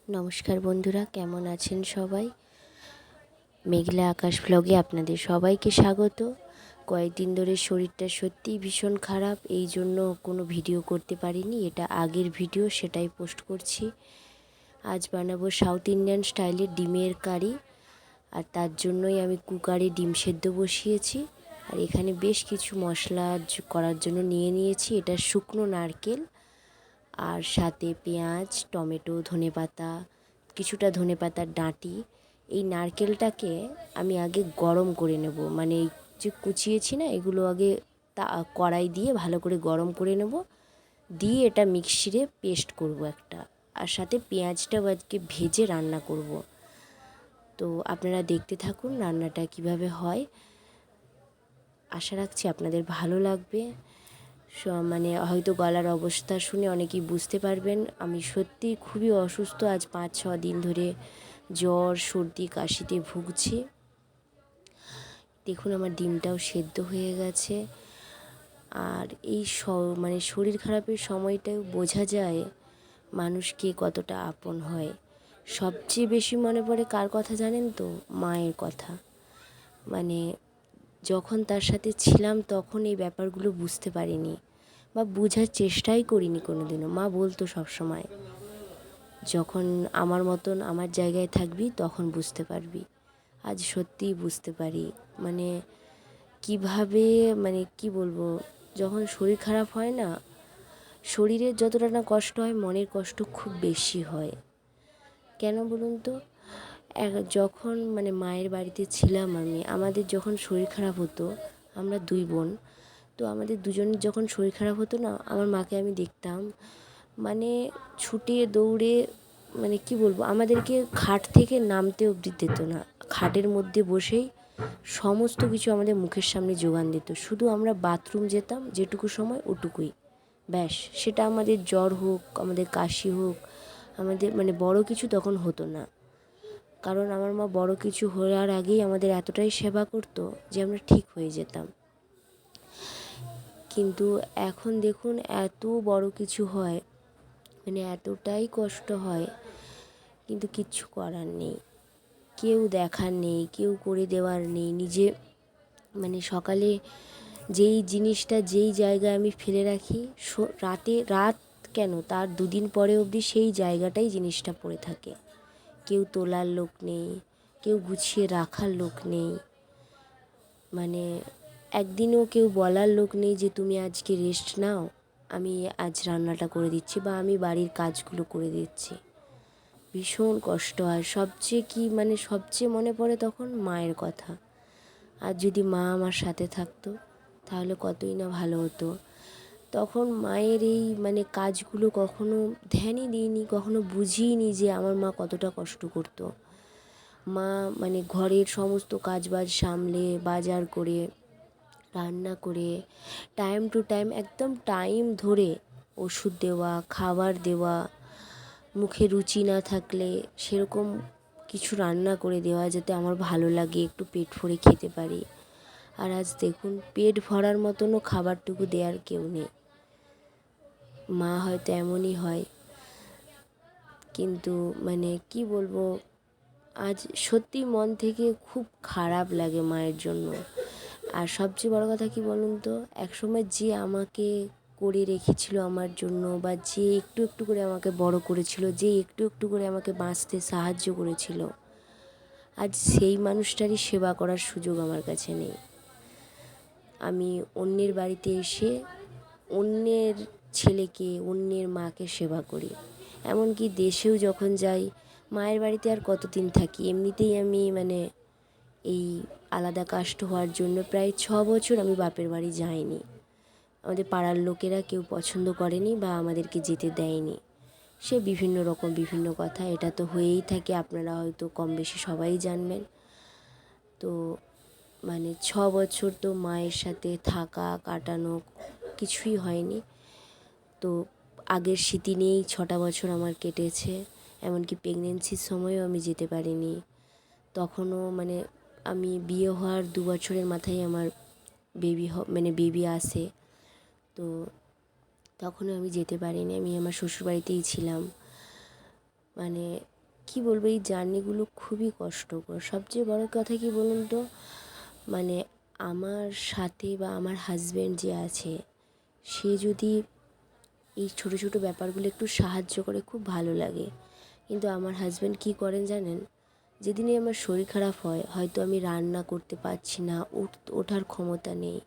নমস্কার বন্ধুরা, কেমন আছেন সবাই? মেঘলা আকাশ ব্লগে আপনাদের সবাইকে স্বাগত। কয়েকদিন ধরে শরীরটা সত্যিই ভীষণ খারাপ, এই জন্য কোনো ভিডিও করতে পারিনি। এটা আগের ভিডিও, সেটাই পোস্ট করছি। আজ বানাবো সাউথ ইন্ডিয়ান স্টাইলের ডিমের কারি, আর তার জন্যই আমি কুকারে ডিম সেদ্ধ বসিয়েছি। আর এখানে বেশ কিছু মশলা করার জন্য নিয়েছি। এটা শুকনো নারকেল, আর সাথে পেঁয়াজ, টমেটো, ধনেপাতা, কিছুটা ধনেপাতার ডাঁটি। এই নারকেলটাকে আমি আগে গরম করে নেব, মানে এই যে কুচিয়েছি না, এগুলো আগে কড়াই দিয়ে ভালো করে গরম করে নেব, দিয়ে এটা মিক্সিতে পেস্ট করব একটা। আর সাথে পেঁয়াজটাও আজকে ভেজে রান্না করব। তো আপনারা দেখতে থাকুন রান্নাটা কিভাবে হয়। আশা রাখছি আপনাদের ভালো লাগবে। মানে হয়তো গলার অবস্থা শুনে অনেকেই বুঝতে পারবেন আমি সত্যি খুবই অসুস্থ। আজ 5-6 দিন ধরে জ্বর, সর্দি, কাশিতে ভুগছি। দেখুন আমার ডিমটাও সেদ্ধ হয়ে গেছে। আর এই মানে শরীর খারাপের সময়টাও বোঝা যায় মানুষকে কতটা আপন হয়। সবচেয়ে বেশি মনে পড়ে কার কথা জানেন তো? মায়ের কথা। মানে যখন তার সাথে ছিলাম তখন এই ব্যাপারগুলো বুঝতে পারিনি বা বোঝার চেষ্টাই করিনি কোনো দিনও। মা বলতো সবসময়, যখন আমার মতন আমার জায়গায় থাকবি তখন বুঝতে পারবি। আজ সত্যিই বুঝতে পারি। মানে কিভাবে, মানে কি বলবো, যখন শরীর খারাপ হয় না, শরীরের যতটা না কষ্ট হয় মনের কষ্ট খুব বেশি হয়। কেন বলুন তো? যখন মানে মায়ের বাড়িতে ছিলাম আমি, আমাদের যখন শরীর খারাপ হতো, আমরা 2 বোন, তো আমাদের দুজনের যখন শরীর খারাপ হতো না, আমার মাকে আমি দেখতাম মানে ছুটে দৌড়ে, মানে কি বলবো, আমাদেরকে খাট থেকে নামতে অবধি দিত না। খাটের মধ্যে বসেই সমস্ত কিছু আমাদের মুখের সামনে জোগান দিত। শুধু আমরা বাথরুম যেতাম যেটুকু সময়, ওটুকুই ব্যাস। সেটা আমাদের জ্বর হোক, আমাদের কাশি হোক, আমাদের মানে বড় কিছু তখন হতো না। কারণ আমার মা বড় কিছু হওয়ার আগেই আমাদের এতটাই সেবা করতো যে আমরা ঠিক হয়ে যেতাম। কিন্তু এখন দেখুন এত বড় কিছু হয়, মানে এতটাই কষ্ট হয়, কিন্তু কিচ্ছু করার নেই। কেউ দেখার নেই, কেউ করে দেওয়ার নেই। নিজে মানে সকালে যেই জিনিসটা যেই জায়গায় আমি ফেলে রাখি, রাত কেন, তার 2 দিন পরে অবধি সেই জায়গাটাই জিনিসটা পড়ে থাকে। কেউ তোলার লোক নেই, কেউ গুছিয়ে রাখার লোক নেই। মানে একদিনও কেউ বলার লোক নেই যে তুমি আজকে রেস্ট নাও, আমি আজ রান্নাটা করে দিচ্ছি বা আমি বাড়ির কাজগুলো করে দিচ্ছি। ভীষণ কষ্ট হয়। সবচেয়ে মনে পড়ে তখন মায়ের কথা। আর যদি মা আমার সাথে থাকতো তাহলে কতই না ভালো হতো। তখন মায়ের এই মানে কাজগুলো কখনো ধ্যানই দিইনি, কখনো বুঝিনি যে আমার মা কতটা কষ্ট করতো। মা মানে ঘরের সমস্ত কাজবাজ সামলে, বাজার করে, রান্না করে, টাইম টু টাইম, একদম টাইম ধরে ওষুধ দেওয়া, খাবার দেওয়া, মুখে রুচি না থাকলে সেরকম কিছু রান্না করে দেওয়া যাতে আমার ভালো লাগে, একটু পেট ভরে খেতে পারি। আর আজ দেখুন পেট ভরার মতনও খাবারটুকু দেওয়ার কেউ নেই। মা হয়তো এমনই হয়, কিন্তু মানে কি বলবো, আজ সত্যি মন থেকে খুব খারাপ লাগে মায়ের জন্য। আর সবচেয়ে বড় কথা কি বলুন তো, একসময় যে আমাকে করে রেখেছিল আমার জন্য, বা যে একটু একটু করে আমাকে বড় করেছিল, যে একটু একটু করে আমাকে বাঁচতে সাহায্য করেছিল, আজ সেই মানুষটারই সেবা করার সুযোগ আমার কাছে নেই। আমি অন্যের বাড়িতে এসে অন্যের ছেলেকে, অন্যের মাকে সেবা করি। এমনকি দেশেও যখন যাই, মায়ের বাড়িতে আর কতদিন থাকি, এমনিতেই আমি মানে এই আলাদা কাস্ট হওয়ার জন্য প্রায় 6 বছর আমি বাপের বাড়ি যাইনি। আমাদের পাড়ার লোকেরা কেউ পছন্দ করেনি বা আমাদেরকে যেতে দেয়নি। সে বিভিন্ন রকম বিভিন্ন কথা, এটা তো হয়েই থাকে, আপনারা হয়তো কম বেশি সবাই জানবেন। তো মানে 6 বছর তো মায়ের সাথে থাকা কাটানো কিছুই হয়নি। তো আগের স্মৃতি নিয়েই 6টা বছর আমার কেটেছে। এমনকি প্রেগনেন্সির সময়ও আমি যেতে পারিনি। তখনও মানে আমি বিয়ে হওয়ার 2 বছরের মাথায় আমার বেবি আসে। তো তখনও আমি যেতে পারিনি, আমি আমার শ্বশুরবাড়িতেই ছিলাম। মানে কী বলবো, এই জার্নিগুলো খুবই কষ্টকর। সবচেয়ে বড় কথা কী বলুন তো, মানে আমার সাথে বা আমার হাজব্যান্ড যে আছে, সে যদি এই ছোটো ছোটো ব্যাপারগুলো একটু সাহায্য করে খুব ভালো লাগে। কিন্তু আমার হাজব্যান্ড কী করেন জানেন, যেদিনই আমার শরীর খারাপ হয়, হয়তো আমি রান্না করতে পারছি না, ওঠার ক্ষমতা নেই,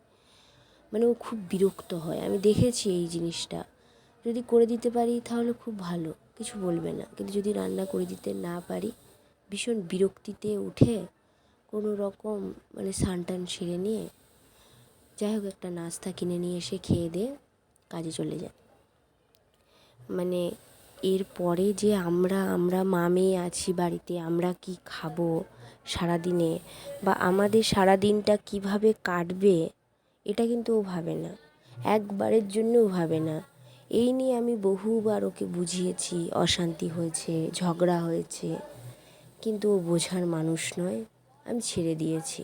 মানে ও খুব বিরক্ত হয়। আমি দেখেছি এই জিনিসটা। যদি করে দিতে পারি তাহলে খুব ভালো, কিছু বলবে না। কিন্তু যদি রান্না করে দিতে না পারি, ভীষণ বিরক্তিতে উঠে কোনো রকম মানে স্নান সেরে নিয়ে যাই হোক একটা নাস্তা কিনে নিয়ে এসে খেয়ে দিয়ে কাজে চলে যায়। মানে এরপরে যে আমরা মা মেয়ে আছি বাড়িতে, আমরা কি খাবো সারাদিনে, বা আমাদের সারাদিনটা কিভাবে কাটবে, এটা কিন্তু ও ভাবে না, একবারের জন্যও ভাবে না। এই নিয়ে আমি বহুবার ওকে বুঝিয়েছি, অশান্তি হয়েছে, ঝগড়া হয়েছে, কিন্তু ও বোঝার মানুষ নয়, আমি ছেড়ে দিয়েছি।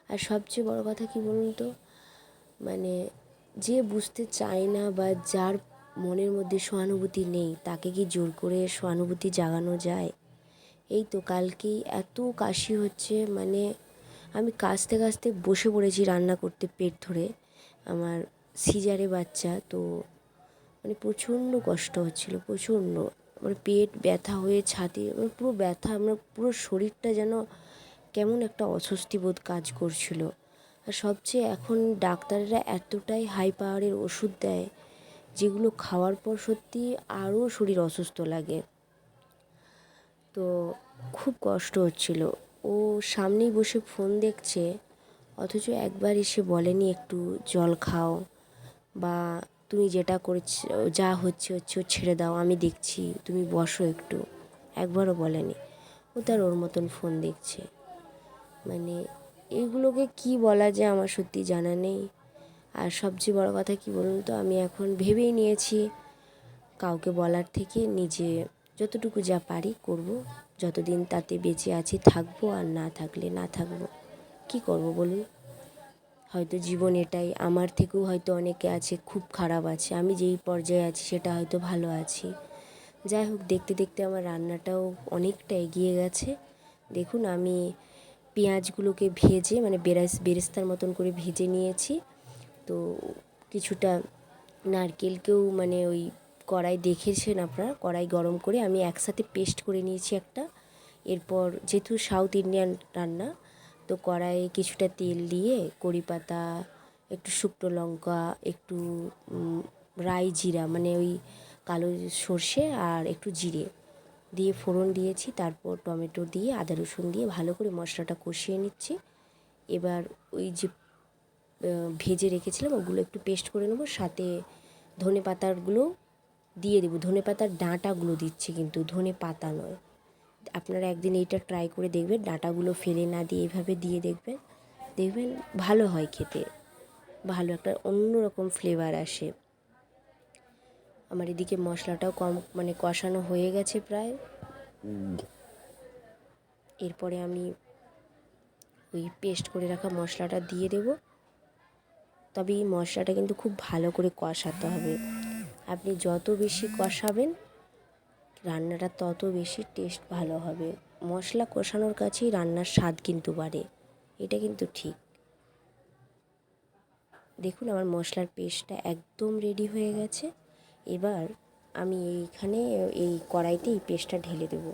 আর সবচেয়ে বড় কথা কী বলুন তো, মানে যে বুঝতে চায় না বা যার মনের মধ্যে সহানুভূতি নেই, তাকে কি জোর করে সহানুভূতি জাগানো যায়? এই তো কালকেই এত কাশি হচ্ছে, মানে আমি কাশতে কাশতে বসে পড়েছি রান্না করতে পেট ধরে। আমার সিজারে বাচ্চা তো, মানে প্রচণ্ড কষ্ট হচ্ছিলো, প্রচণ্ড, মানে পেট ব্যথা হয়ে ছাতি মানে পুরো ব্যথা, আমার পুরো শরীরটা যেন কেমন একটা অস্বস্তি বোধ কাজ করছিল। আর সবচেয়ে এখন ডাক্তাররা এতটাই হাই পাওয়ারের ওষুধ দেয়, যেগুলো খাওয়ার পর সত্যি আরও শরীর অসুস্থ লাগে। তো খুব কষ্ট হচ্ছিল। ও সামনেই বসে ফোন দেখছে, অথচ একবার এসে বলেনি একটু জল খাও, বা তুমি যেটা করেছ, যা হচ্ছে হচ্ছে, ছেড়ে দাও, আমি দেখছি, তুমি বসো একটু, একবারও বলেনি। ও তার ওর মতন ফোন দেখছে। মানে এগুলোকে কি বলা যায় আমার সত্যি জানা নেই। আর সবচেয়ে বড় কথা কী বলুন তো, আমি এখন ভেবেই নিয়েছি কাউকে বলার থেকে নিজে যতটুকু যা পারি করব, যতদিন তাতে বেঁচে আছি থাকবো, আর না থাকলে না থাকবো, কী করব বলুন। হয়তো জীবন এটাই, আমার থেকেও হয়তো অনেকে আছে খুব খারাপ আছে, আমি যেই পর্যায়ে আছি সেটা হয়তো ভালো আছি। যাই হোক, দেখতে দেখতে আমার রান্নাটাও অনেকটা এগিয়ে গেছে। দেখুন আমি পেঁয়াজগুলোকে ভেজে মানে বেরেস্তার মতন করে ভেজে নিয়েছি। তো কিছুটা নারকেলকেও মানে ওই কড়াই দেখেছেন আপনারা, কড়াই গরম করে আমি একসাথে পেস্ট করে নিয়েছি একটা। এরপর যেহেতু সাউথ ইন্ডিয়ান রান্না, তো কড়াইয়ে কিছুটা তেল দিয়ে কড়ি পাতা, একটু শুকনো লঙ্কা, একটু রাই জিরা মানে ওই কালো সর্ষে আর একটু জিরে দিয়ে ফোড়ন দিয়েছি। তারপর টমেটো দিয়ে আদা রসুন দিয়ে ভালো করে মশলাটা কষিয়ে নিচ্ছি। এবার ওই যে ভেজে রেখেছিলাম ওগুলো একটু পেস্ট করে নেবো, সাথে ধনে পাতাগুলো দিয়ে দেবো। ধনে পাতার ডাঁটাগুলো দিচ্ছি, কিন্তু ধনে পাতা নয়। আপনারা একদিন এইটা ট্রাই করে দেখবেন, ডাঁটাগুলো ফেলে না দিয়ে এভাবে দিয়ে দেখবেন, দেখবেন ভালো হয় খেতে, ভালো একটা অন্যরকম ফ্লেভার আসে। আমার এদিকে মশলাটাও মানে কষানো হয়ে গেছে প্রায়। এরপরে আমি ওই পেস্ট করে রাখা মশলাটা দিয়ে দেবো। তবে এই মশলাটা কিন্তু খুব ভালো করে কষাতে হবে। আপনি যত বেশি কষাবেন রান্নাটা তত বেশি টেস্ট ভালো হবে। মশলা কষানোর কাছেই রান্নার স্বাদ কিন্তু বাড়ে, এটা কিন্তু ঠিক। দেখুন আমার মশলার পেস্টটা একদম রেডি হয়ে গেছে। এবার আমি এইখানে এই কড়াইতে এই পেস্টটা ঢেলে দেবো।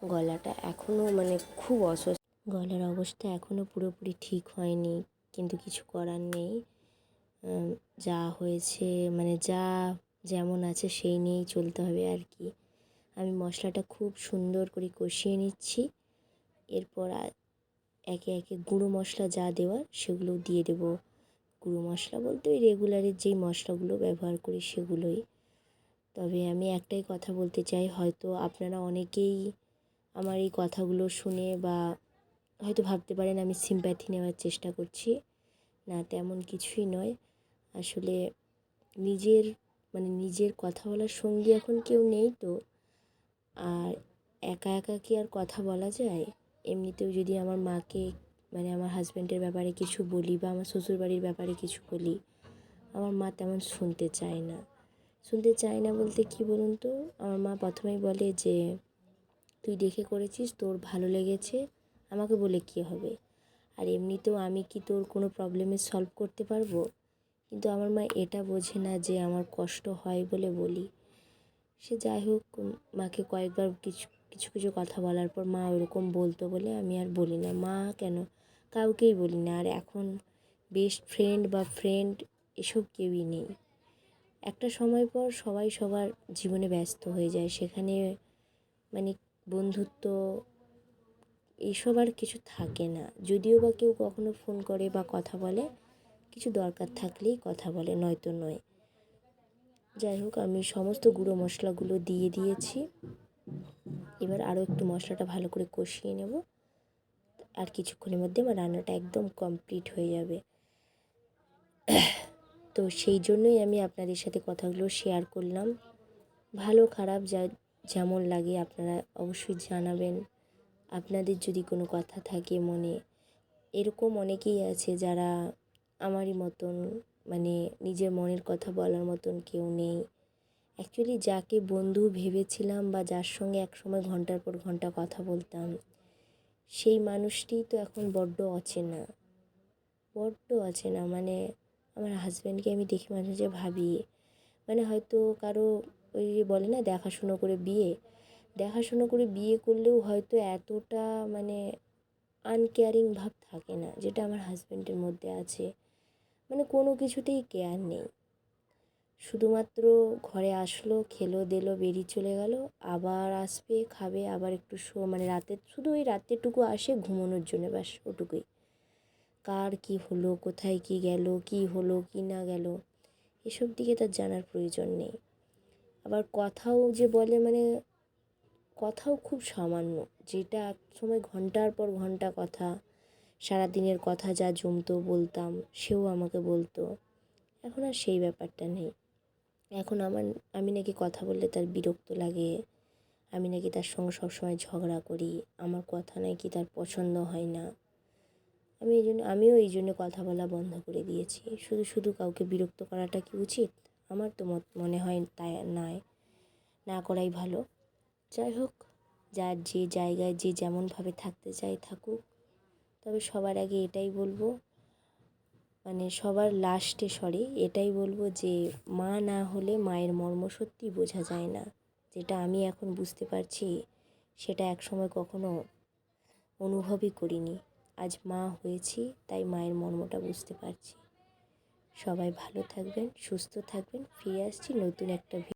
গলাটা এখনও মানে খুব গলার অবস্থা এখনও পুরোপুরি ঠিক হয়নি, কিন্তু কিছু করার নেই। যা হয়েছে মানে যা যেমন আছে সেই নিয়েই চলতে হবে আর কি। আমি মশলাটা খুব সুন্দর করে কষিয়ে নিচ্ছি। এরপর একে একে গুঁড়ো মশলা যা দেওয়ার সেগুলো দিয়ে দেবো। গুঁড়ো মশলা বলতে ওই রেগুলারের যেই মশলাগুলো ব্যবহার করি সেগুলোই। তবে আমি একটাই কথা বলতে চাই, হয়তো আপনারা অনেকেই আমার এই কথাগুলো শুনে বা হয়তো ভাবতে পারেন আমি সিম্প্যাথি নেওয়ার চেষ্টা করছি। না, তেমন কিছুই নয়। আসলে নিজের কথা বলার সঙ্গী এখন কেউ নেই তো, আর একা একা কি আর কথা বলা যায়? এমনিতেও যদি আমার মাকে মানে আমার হাজব্যান্ডের ব্যাপারে কিছু বলি বা আমার শ্বশুরবাড়ির ব্যাপারে কিছু বলি, আমার মা তেমন শুনতে চায় না। শুনতে চায় না বলতে কী বলুন তো, আমার মা প্রথমেই বলে যে তুই দেখে করেছিস, তোর ভালো লেগেছে, আমাকে বলে কী হবে, আর এমনিতেও আমি কি তোর কোনো প্রবলেমের সলভ করতে পারবো। কিন্তু আমার মা এটা বোঝে না যে আমার কষ্ট হয় বলে বলি। সে যাই হোক, মাকে কয়েকবার কিছু কিছু কিছু কথা বলার পর মা ওরকম বলতো বলে আমি আর বলি না। মা কেন, কাউকেই বলি না। আর এখন বেস্ট ফ্রেন্ড বা ফ্রেন্ড এসব কেউই নেই। একটা সময় পর সবাই সবার জীবনে ব্যস্ত হয়ে যায়, সেখানে মানে বন্ধুত্ব এইসব আর কিছু থাকে না। যদিও বা কেউ কখনো ফোন করে বা কথা বলে, কিছু দরকার থাকলেই কথা বলে, নয়তো নয়। যাই হোক, আমি সমস্ত গুঁড়ো মশলাগুলো দিয়ে দিয়েছি। এবার আরও একটু মশলাটা ভালো করে কষিয়ে নেব, আর কিছুক্ষণের মধ্যে আমার রান্নাটা একদম কমপ্লিট হয়ে যাবে। তো সেই জন্যই আমি আপনাদের সাথে কথাগুলো শেয়ার করলাম। ভালো খারাপ যেমন লাগে আপনারা অবশ্যই জানাবেন। আপনাদের যদি কোনো কথা থাকে মনে, এরকম অনেকেই আছে যারা আমারই মতন, মানে নিজের মনের কথা বলার মতন কেউ নেই। অ্যাকচুয়ালি যাকে বন্ধু ভেবেছিলাম বা যার সঙ্গে একসময় ঘন্টার পর ঘন্টা কথা বলতাম, সেই মানুষটিই তো এখন বড্ড অচেনা। মানে আমার হাজব্যান্ডকে আমি দেখি মাঝে মাঝে ভাবি, মানে হয়তো কারো ওই যে বলে না দেখাশুনো করে বিয়ে করলেও হয়তো এতটা মানে আনকেয়ারিং ভাব থাকে না, যেটা আমার হাজব্যান্ডের মধ্যে আছে। মানে কোনো কিছুতেই কেয়ার নেই, শুধুমাত্র ঘরে আসলো, খেলো দিলো, বেরিয়ে চলে গেল, আবার আসবে, খাবে, আবার একটু মানে রাতে শুধু ওই রাত্রেটুকু আসে ঘুমানোর জন্য, ব্যাস ওটুকুই। কার কী হলো, কোথায় কী গেল, কী হলো কী না গেল, এসব দিকে তার জানার প্রয়োজন নেই। আবার কথাও যে বলে, মানে কথাও খুব সামান্য, যেটা এক সময় ঘন্টার পর ঘন্টা কথা, সারাদিনের কথা যা জমতো বলতাম, সেও আমাকে বলতো। এখন আর সেই ব্যাপারটা নেই। এখন আমি নাকি কথা বললে তার বিরক্ত লাগে, আমি নাকি তার সঙ্গে সবসময় ঝগড়া করি, আমার কথা নাকি তার পছন্দ হয় না। আমিও এই জন্য কথা বলা বন্ধ করে দিয়েছি। শুধু শুধু কাউকে বিরক্ত করাটা কি উচিত? আমার তো মনে হয় তাই না করাই ভালো। যাই হোক, যার যে জায়গায় যে যেমনভাবে থাকতে চায় থাকুক। তবে সবার আগে এটাই বলবো, মানে সবার লাস্টে এটাই বলবো যে মা না হলে মায়ের মর্ম সত্যি বোঝা যায় না। যেটা আমি এখন বুঝতে পারছি, সেটা একসময় কখনো অনুভবই করিনি। আজ মা হয়েছি, তাই মায়ের মর্মটা বুঝতে পারছি। সবাই ভালো থাকবেন, সুস্থ থাকবেন। ফিরে আসছি নতুন একটা